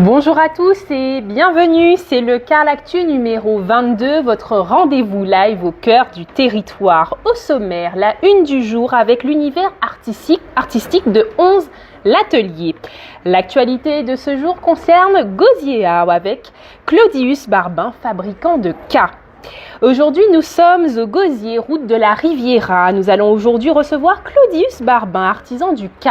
Bonjour à tous et bienvenue, c'est le Carlactu numéro 22, votre rendez-vous live au cœur du territoire. Au sommaire, la une du jour avec l'univers artistique de 11 l'atelier. L'actualité de ce jour concerne Gosiéa avec Claudius Barbin, fabricant de K. Aujourd'hui, nous sommes au Gosier, route de la Riviera. Nous allons aujourd'hui recevoir Claudius Barbin, artisan du K,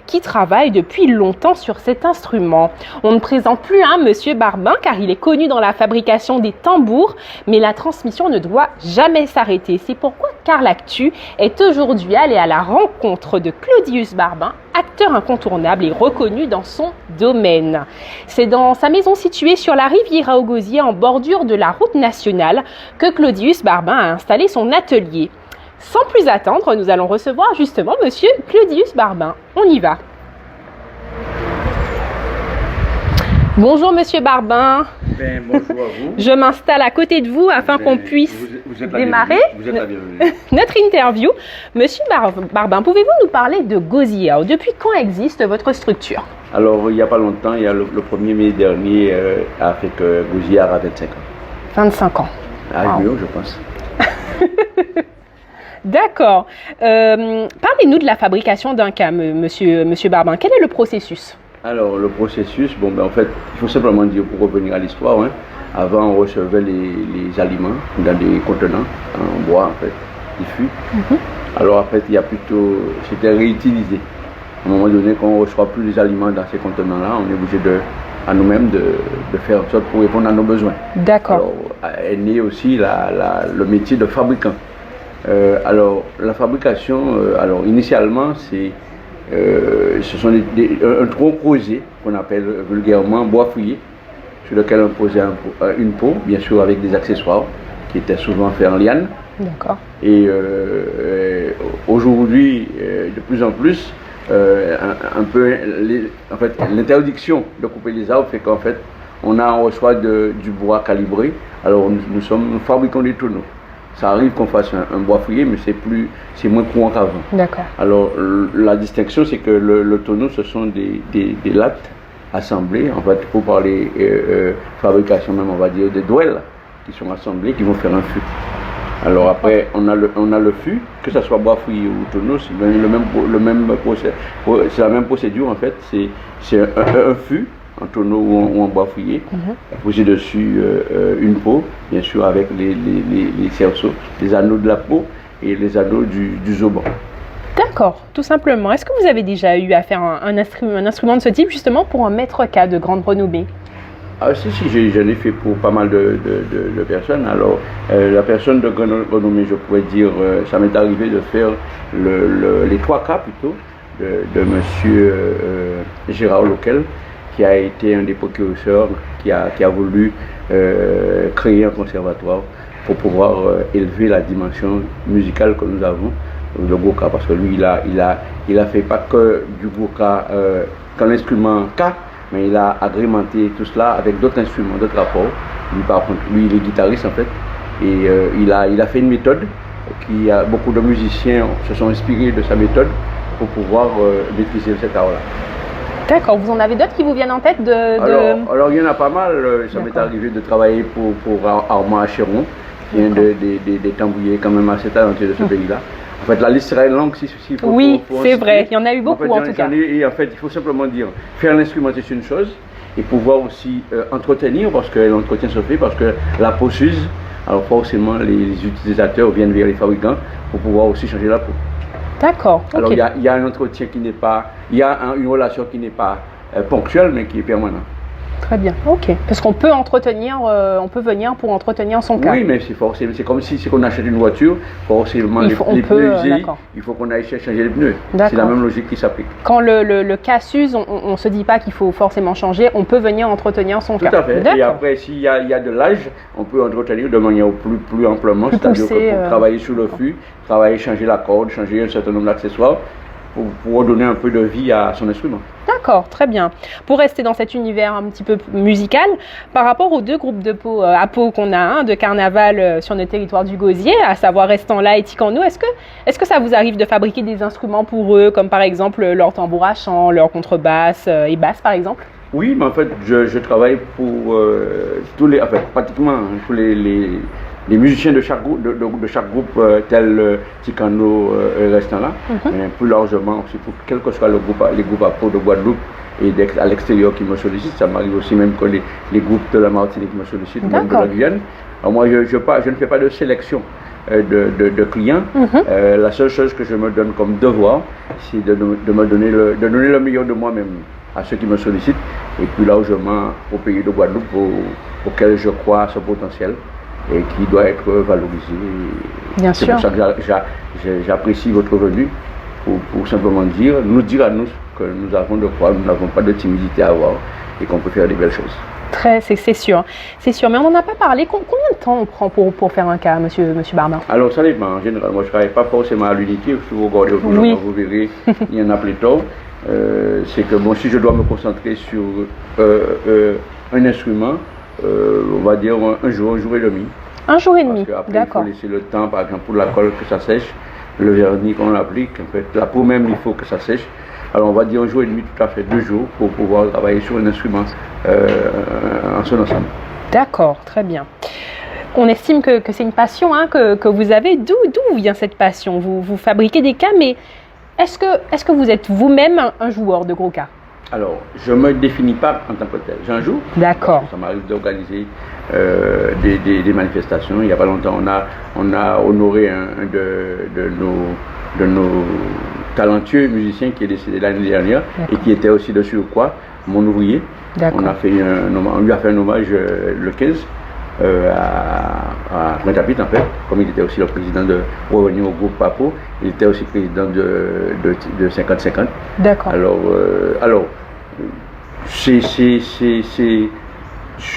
qui travaille depuis longtemps sur cet instrument. On ne présente plus Monsieur Barbin, car il est connu dans la fabrication des tambours, mais la transmission ne doit jamais s'arrêter. C'est pourquoi Carlactu est aujourd'hui allé à la rencontre de Claudius Barbin, acteur incontournable et reconnu dans son domaine. C'est dans sa maison située sur la Riviera au Gosier, en bordure de la route nationale, que Claudius Barbin a installé son atelier. Sans plus attendre, nous allons recevoir justement Monsieur Claudius Barbin. On y va. Bonjour Monsieur Barbin. Bonjour à vous. Je m'installe à côté de vous afin qu'on puisse démarrer notre interview. Monsieur Barbin, pouvez-vous nous parler de Gosiéa? Depuis quand existe votre structure? Alors, il n'y a pas longtemps, il y a le 1er mai dernier, a fait que Gosiéa a 25 ans. 25 ans. Ah, wow. Je pense. D'accord. Parlez-nous de la fabrication d'un K, monsieur Barbin. Quel est le processus? Alors, le processus, en fait, il faut simplement dire, pour revenir à l'histoire, avant, on recevait les aliments dans des contenants en bois, en fait, des fûts. Alors, en fait, c'était réutilisé. À un moment donné, quand on ne reçoit plus les aliments dans ces contenants-là, on est obligé à nous-mêmes de faire en sorte pour répondre à nos besoins. D'accord. Alors, est né aussi le métier de fabricant. Alors, la fabrication, initialement, ce sont un tronc creusé qu'on appelle vulgairement bois fouillé, sur lequel on posait une peau, bien sûr avec des accessoires qui étaient souvent faits en liane. D'accord. Et aujourd'hui, de plus en plus, l'interdiction de couper les arbres fait qu'en fait, on reçoit du bois calibré. Alors nous fabriquons des tonneaux. Ça arrive qu'on fasse un bois fouillé, mais c'est moins courant qu'avant. D'accord. Alors la distinction, c'est que le tonneau, ce sont des lattes assemblées, en fait, pour parler fabrication même, on va dire, des douelles qui sont assemblées, qui vont faire un fût. Alors après, on a le fût, que ce soit bois fouillé ou tonneau, c'est la même procédure en fait. C'est un fût, en tonneau ou en bois fouillé, poser dessus une peau, bien sûr avec les cerceaux, les anneaux de la peau et les anneaux du zoban. D'accord, tout simplement. Est-ce que vous avez déjà eu à faire un instrument de ce type justement pour un maître K de grande renommée? Ah si, j'en ai fait pour pas mal de personnes. Alors, la personne de grande renommée, je pourrais dire, ça m'est arrivé de faire les 3 cas plutôt, de monsieur Gérard Loquel, qui a été un des précurseurs, qui a voulu créer un conservatoire pour pouvoir élever la dimension musicale que nous avons, le Goka, parce que lui, il a fait pas que du Goka, qu'un instrument K, mais il a agrémenté tout cela avec d'autres instruments, d'autres rapports. Lui, par contre, il est guitariste en fait, et il a fait une méthode beaucoup de musiciens se sont inspirés de sa méthode pour pouvoir maîtriser cet art-là. D'accord, vous en avez d'autres qui vous viennent en tête Alors il y en a pas mal. Ça m'est arrivé de travailler pour Armand Acheron, qui est un des tambouillers quand même assez talentueux de ce pays-là. En fait, la liste serait longue si oui, c'est vrai, il y en a eu beaucoup en tout cas. Et en fait, il faut simplement dire, faire l'instrument c'est une chose, et pouvoir aussi entretenir, parce que l'entretien se fait, parce que la peau s'use, alors forcément les utilisateurs viennent vers les fabricants pour pouvoir aussi changer la peau. D'accord. Alors il y a un entretien qui n'est pas, il y a une relation qui n'est pas ponctuelle, mais qui est permanente. Très bien, ok. Parce qu'on peut on peut venir pour entretenir son cas. Oui, mais c'est comme si on achète une voiture, forcément les pneus usés, il faut qu'on aille changer les pneus. C'est la même logique qui s'applique. Quand le cas s'use, on ne se dit pas qu'il faut forcément changer, on peut venir entretenir son cas. Tout à fait. Et après, s'il y a de l'âge, on peut entretenir de manière plus amplement, c'est-à-dire que pour travailler sur le fût, changer la corde, changer un certain nombre d'accessoires, pour donner un peu de vie à son instrument. D'accord, très bien. Pour rester dans cet univers un petit peu musical, par rapport aux 2 groupes à peau qu'on a, de carnaval sur notre territoire du Gosier, à savoir Restant-là et Ticano, est-ce que ça vous arrive de fabriquer des instruments pour eux, comme par exemple leur tambour à chant, leur contrebasse et basse par exemple? Oui, mais en fait, je travaille pour pratiquement tous les musiciens de chaque groupe, de chaque groupe tel Ticano restant là, mais plus largement aussi pour quel que soit les groupes à Pau de Guadeloupe et à l'extérieur qui me sollicitent. Ça m'arrive aussi même que les groupes de la Martinique me sollicitent, même de la Guyane. Alors moi, je ne fais pas de sélection de clients. La seule chose que je me donne comme devoir, c'est de donner le meilleur de moi-même à ceux qui me sollicitent, et plus largement au pays de Guadeloupe auquel je crois à ce potentiel et qui doit être valorisé. Bien c'est sûr. pour ça que j'apprécie votre venue pour simplement nous dire à nous que nous avons de quoi, nous n'avons pas de timidité à avoir et qu'on peut faire des belles choses. C'est sûr. C'est sûr. Mais on n'en a pas parlé. Combien de temps on prend pour faire un cas, monsieur Barbin? Alors, ça dépend. En général, moi, je ne travaille pas forcément à l'unité. Si vous regardez autour de moi, vous verrez, il y en a pléthore. C'est que, bon, si je dois me concentrer sur un instrument, on va dire un jour et demi. Un jour et demi, d'accord. Il faut laisser le temps, par exemple, pour la colle que ça sèche, le vernis qu'on applique, en fait, la peau même, il faut que ça sèche. Alors on va dire un jour et demi, tout à fait 2 jours, pour pouvoir travailler sur un instrument en son ensemble. D'accord, très bien. On estime que c'est une passion que vous avez. D'où vient cette passion? Vous fabriquez des cas, mais est-ce que vous êtes vous-même un joueur de gros cas? Alors, je ne me définis pas en tant que tel. J'en joue. D'accord. Ça m'arrive d'organiser des manifestations. Il n'y a pas longtemps, on a honoré un de nos talentueux musiciens qui est décédé l'année dernière et qui était aussi de surcroît mon ouvrier. On lui a fait un hommage le 15 à Pointe-à-Pitre, en fait, comme il était aussi le président pour revenir au groupe Papo, il était aussi président de 50-50. D'accord. Alors je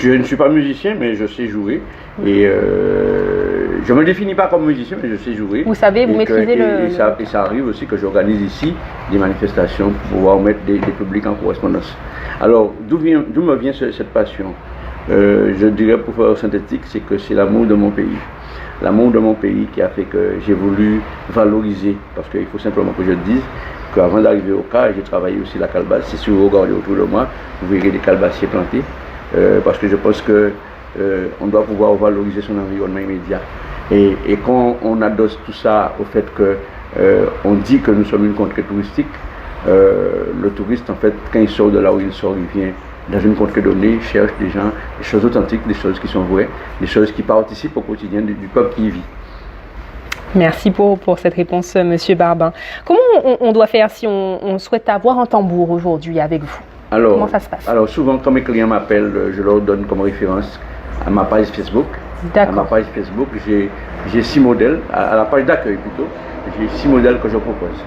ne suis pas musicien, mais je sais jouer. Et je ne me définis pas comme musicien, mais je sais jouer. Vous savez, vous maîtrisez et ça arrive aussi que j'organise ici des manifestations pour pouvoir mettre des publics en correspondance. Alors, d'où me vient cette passion? Je dirais, pour faire synthétique, c'est que c'est l'amour de mon pays. L'amour de mon pays qui a fait que j'ai voulu valoriser, parce qu'il faut simplement que je dise qu'avant d'arriver au cas, j'ai travaillé aussi la calebasse. Si vous regardez autour de moi, vous verrez des calebassiers plantés, parce que je pense que on doit pouvoir valoriser son environnement immédiat. Et quand on adosse tout ça au fait que on dit que nous sommes une contrée touristique, le touriste, en fait, quand il sort de là où il sort, il vient dans une contrée donnée, cherche des gens, des choses authentiques, des choses qui sont vraies, des choses qui participent au quotidien du peuple qui y vit. Merci pour cette réponse, monsieur Barbin. Comment on doit faire si on souhaite avoir un tambour aujourd'hui avec vous? Comment ça se passe? Alors souvent, quand mes clients m'appellent, je leur donne comme référence à ma page Facebook. D'accord. À ma page Facebook, j'ai 6 modèles, à la page d'accueil plutôt, j'ai 6 modèles que je propose.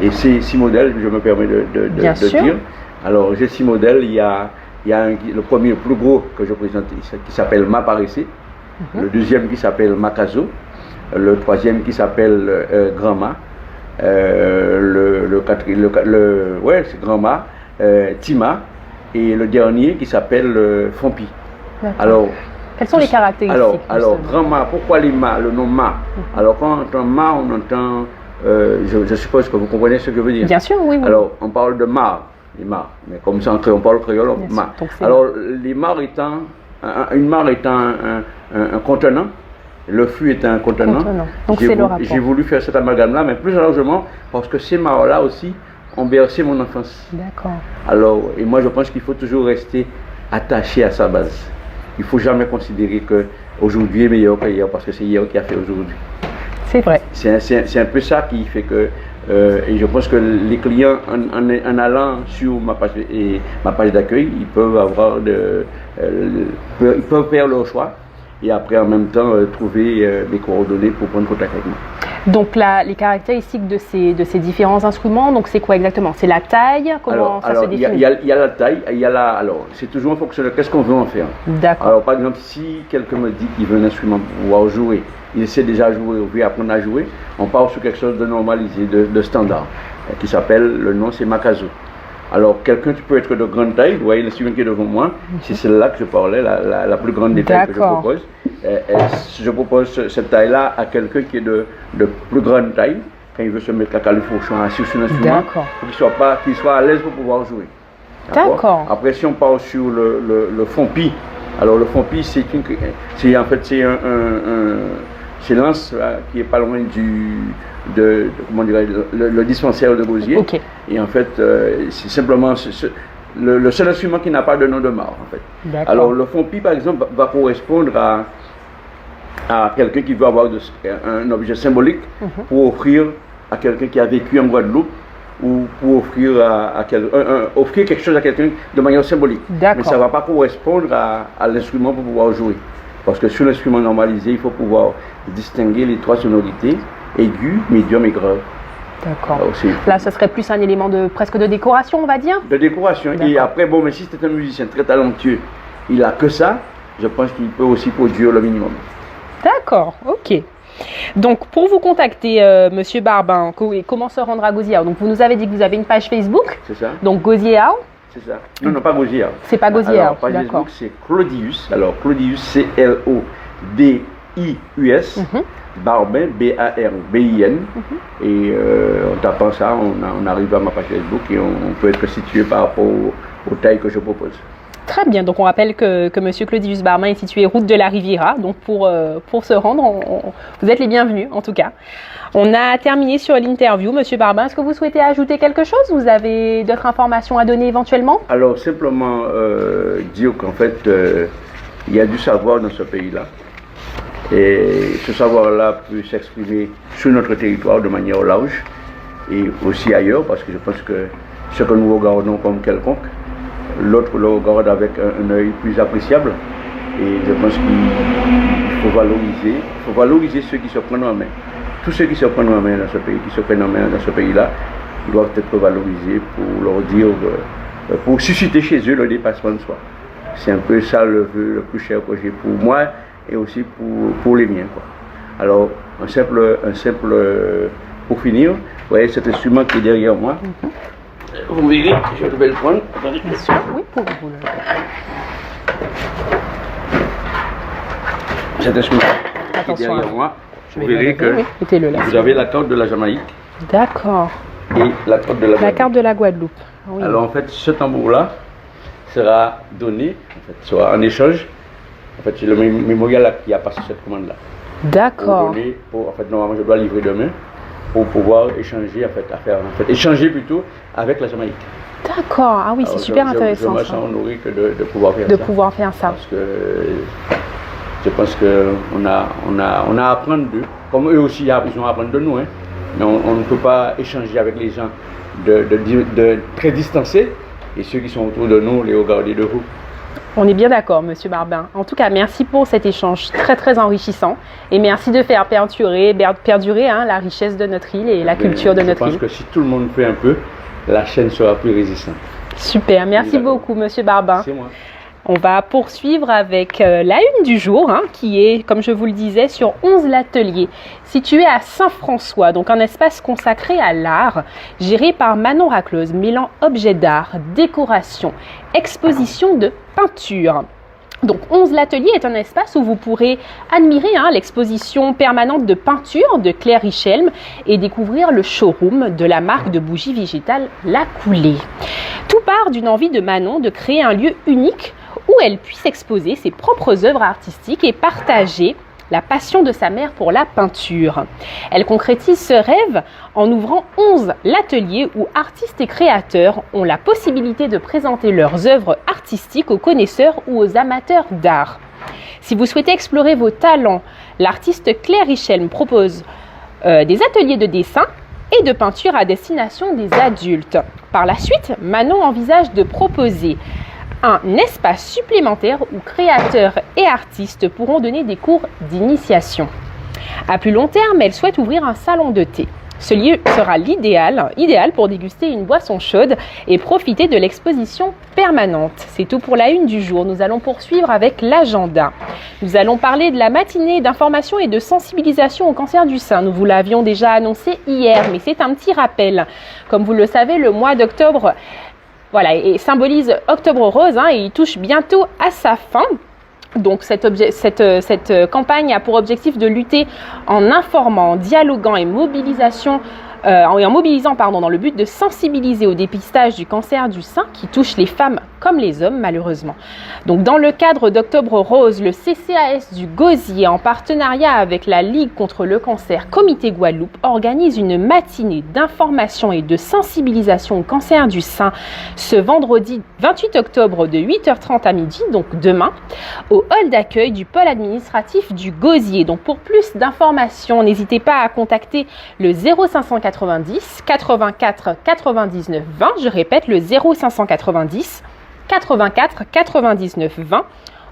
Et ces 6 modèles, je me permets de dire. Alors j'ai 6 modèles, il y a le premier, le plus gros que je présente, qui s'appelle Maparessé, le deuxième qui s'appelle Makazo, le troisième qui s'appelle Grand-Ma, c'est Grand-Ma, Tima, et le dernier qui s'appelle Fompi. Alors, quelles sont les caractéristiques? Alors Grand-Ma, pourquoi les Ma, le nom Ma? Alors quand on entend Ma, on entend, je suppose que vous comprenez ce que je veux dire. Bien sûr, oui. Alors on parle de mar, les mares, mais comme ça on parle créole, mar. Alors les mares étant, une mare étant un contenant, le fût est un contenant. Donc c'est le rapport. J'ai voulu faire cet amalgame-là, mais plus largement parce que ces mares-là aussi ont bercé mon enfance. D'accord. Alors, et moi je pense qu'il faut toujours rester attaché à sa base. Il ne faut jamais considérer qu'aujourd'hui est meilleur qu'hier, parce que c'est hier qui a fait aujourd'hui. C'est vrai. C'est un peu ça qui fait que, et je pense que les clients, en allant sur ma page d'accueil, ils peuvent ils peuvent faire leur choix et après en même temps trouver des coordonnées pour prendre contact avec moi. Donc les caractéristiques de ces différents instruments, donc c'est quoi exactement? C'est la taille? Comment ça se définit? Il y a la taille, alors c'est toujours en fonction de qu'est-ce qu'on veut en faire. D'accord. Alors par exemple, si quelqu'un me dit qu'il veut un instrument pour pouvoir jouer, il sait déjà jouer ou veut apprendre à jouer, on part sur quelque chose de normalisé, de standard, qui s'appelle, le nom c'est Makazo. Alors quelqu'un qui peut être de grande taille, vous voyez l'instrument qui est devant moi, c'est celle-là que je parlais, la plus grande des tailles que je propose. Je propose cette taille-là à quelqu'un qui est de plus grande taille, quand il veut se mettre la califourchon assis sur un instrument, pour qu'il soit à l'aise pour pouvoir jouer. D'accord. Après, si on parle sur le FONPI, alors le FONPI, c'est en fait c'est Lens qui est pas loin comment le dispensaire de Gosier. Ok. Et en fait, c'est simplement le seul instrument qui n'a pas de nom de marque, en fait. D'accord. Alors le FONPI, par exemple, va correspondre à quelqu'un qui veut avoir un objet symbolique pour offrir à quelqu'un qui a vécu en Guadeloupe, ou pour offrir offrir quelque chose à quelqu'un de manière symbolique. Mais ça ne va pas correspondre à l'instrument pour pouvoir jouer. Parce que sur l'instrument normalisé, il faut pouvoir distinguer les 3 sonorités, aiguë, médium et grave. D'accord. Là, ce serait plus un élément presque de décoration, on va dire. De décoration. Et après, bon, mais si c'est un musicien très talentueux, il n'a que ça, je pense qu'il peut aussi produire le minimum. D'accord, ok. Donc, pour vous contacter, Monsieur Barbin, comment se rendre à Gosier? Donc, vous nous avez dit que vous avez une page Facebook. C'est ça. Donc, Gosier. C'est ça. Non, pas Gosier. C'est pas Gosier. Alors, page Facebook, c'est Claudius. Alors, Claudius, C-L-O-D-I-U-S. Barbin, B-A-R-B-I-N. Et en tapant ça, on arrive à ma page Facebook et on peut être situé par rapport aux tailles que je propose. Très bien, donc on rappelle que M. Claudius Barbin est situé route de la Riviera, donc pour se rendre, vous êtes les bienvenus en tout cas. On a terminé sur l'interview. M. Barbin, est-ce que vous souhaitez ajouter quelque chose? Vous avez d'autres informations à donner éventuellement? Alors simplement dire qu'en fait, il y a du savoir dans ce pays-là. Et ce savoir-là peut s'exprimer sur notre territoire de manière large et aussi ailleurs, parce que je pense que ce que nous regardons comme quelconque, l'autre le regarde avec un œil plus appréciable. Et je pense qu'il faut valoriser ceux qui se prennent en main. Tous ceux qui se prennent en main dans ce pays, qui se prennent en main dans ce pays-là, doivent être valorisés pour leur dire, pour susciter chez eux le dépassement de soi. C'est un peu ça le vœu le plus cher que j'ai pour moi et aussi pour les miens, quoi. Alors, un simple, pour finir, vous voyez cet instrument qui est derrière moi. Vous verrez, je vais le prendre. Bien sûr, oui, pour vous. Cet instrument qui est derrière moi, vous verrez que vous avez la carte de la Jamaïque. D'accord. Et la carte de la Guadeloupe. La carte de la Guadeloupe. Oui. Alors en fait, ce tambour-là sera donné, sera en échange. En fait, c'est le mémorial qui a passé cette commande-là. D'accord. En fait, normalement, je dois livrer demain pour pouvoir échanger, échanger plutôt avec la Jamaïque. D'accord. Ah oui, c'est super intéressant. Je me sens honoré de pouvoir faire ça. De pouvoir faire ça. Parce que je pense qu'on a à apprendre d'eux. Comme eux aussi, ils ont à apprendre de nous. Hein. Mais on ne peut pas échanger avec les gens de très distancés et ceux qui sont autour de nous, les regarder de vous. On est bien d'accord, Monsieur Barbin. En tout cas, merci pour cet échange très très enrichissant et merci de faire perdurer la richesse de notre île et la culture de notre île. Je pense que si tout le monde fait un peu, la chaîne sera plus résistante. Super, merci beaucoup, Monsieur Barbin. C'est moi. On va poursuivre avec la une du jour, qui est, comme je vous le disais, sur 11 l'atelier, situé à Saint-François, donc un espace consacré à l'art, géré par Manon Raclose, mêlant objets d'art, décoration, exposition de peinture. Donc 11 l'atelier est un espace où vous pourrez admirer l'exposition permanente de peinture de Claire Richelme et découvrir le showroom de la marque de bougies végétales La Coulée. Tout part d'une envie de Manon de créer un lieu unique où elle puisse exposer ses propres œuvres artistiques et partager la passion de sa mère pour la peinture. Elle concrétise ce rêve en ouvrant 11 l'atelier où artistes et créateurs ont la possibilité de présenter leurs œuvres artistiques aux connaisseurs ou aux amateurs d'art. Si vous souhaitez explorer vos talents, l'artiste Claire Richelme propose des ateliers de dessin et de peinture à destination des adultes. Par la suite, Manon envisage de proposer un espace supplémentaire où créateurs et artistes pourront donner des cours d'initiation. À plus long terme, elle souhaite ouvrir un salon de thé. Ce lieu sera idéal pour déguster une boisson chaude et profiter de l'exposition permanente. C'est tout pour la une du jour. Nous allons poursuivre avec l'agenda. Nous allons parler de la matinée d'information et de sensibilisation au cancer du sein. Nous vous l'avions déjà annoncé hier, mais c'est un petit rappel. Comme vous le savez, le mois d'octobre et symbolise Octobre Rose et il touche bientôt à sa fin. Donc cette campagne a pour objectif de lutter en informant, dialoguant et mobilisation en mobilisant dans le but de sensibiliser au dépistage du cancer du sein qui touche les femmes comme les hommes malheureusement. Donc dans le cadre d'Octobre Rose, le CCAS du Gosier en partenariat avec la Ligue contre le cancer Comité Guadeloupe organise une matinée d'information et de sensibilisation au cancer du sein ce vendredi 28 octobre de 8h30 à midi, donc demain, au hall d'accueil du pôle administratif du Gosier. Donc pour plus d'informations, n'hésitez pas à contacter le 0590 84 99 20, je répète le 0590 84 99 20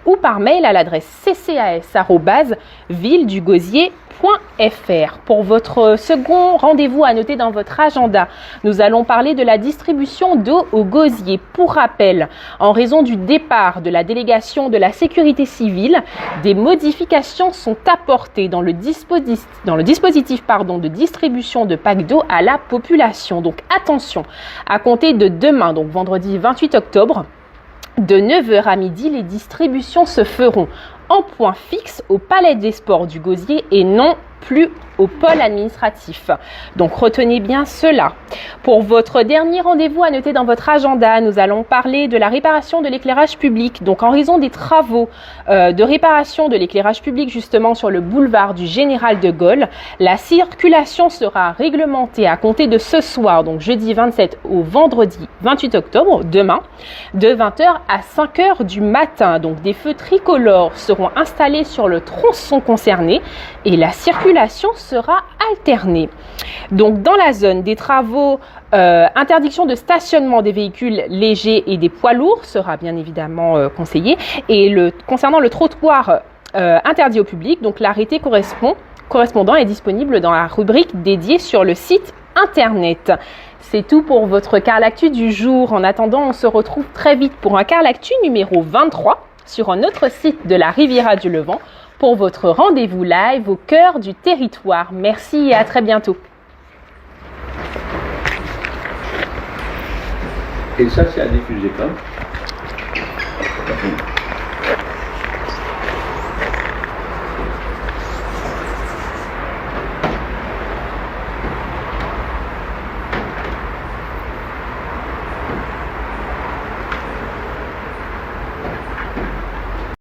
ou par mail à l'adresse ccas@villedugosier.fr. Pour votre second rendez-vous à noter dans votre agenda, nous allons parler de la distribution d'eau au Gosier. Pour rappel, en raison du départ de la délégation de la sécurité civile, des modifications sont apportées dans le dispositif de distribution de packs d'eau à la population. Donc attention, à compter de demain, donc vendredi 28 octobre, de 9h à midi, les distributions se feront en point fixe au Palais des Sports du Gosier et non plus au pôle administratif. Donc retenez bien cela. Pour votre dernier rendez-vous à noter dans votre agenda, nous allons parler de la réparation de l'éclairage public. Donc en raison des travaux de réparation de l'éclairage public justement sur le boulevard du Général de Gaulle, la circulation sera réglementée à compter de ce soir, donc jeudi 27 au vendredi 28 octobre, demain, de 20h à 5h du matin. Donc des feux tricolores seront installés sur le tronçon concerné et la circulation sera alternée. Donc dans la zone des travaux, interdiction de stationnement des véhicules légers et des poids lourds sera bien évidemment conseillé. Et concernant le trottoir interdit au public, donc l'arrêté correspondant est disponible dans la rubrique dédiée sur le site internet. C'est tout pour votre Car L'actu du jour. En attendant, on se retrouve très vite pour un Car L'actu numéro 23 sur un autre site de la Riviera du Levant pour votre rendez-vous live au cœur du territoire. Merci et à très bientôt. Et ça, c'est à diffuser quand?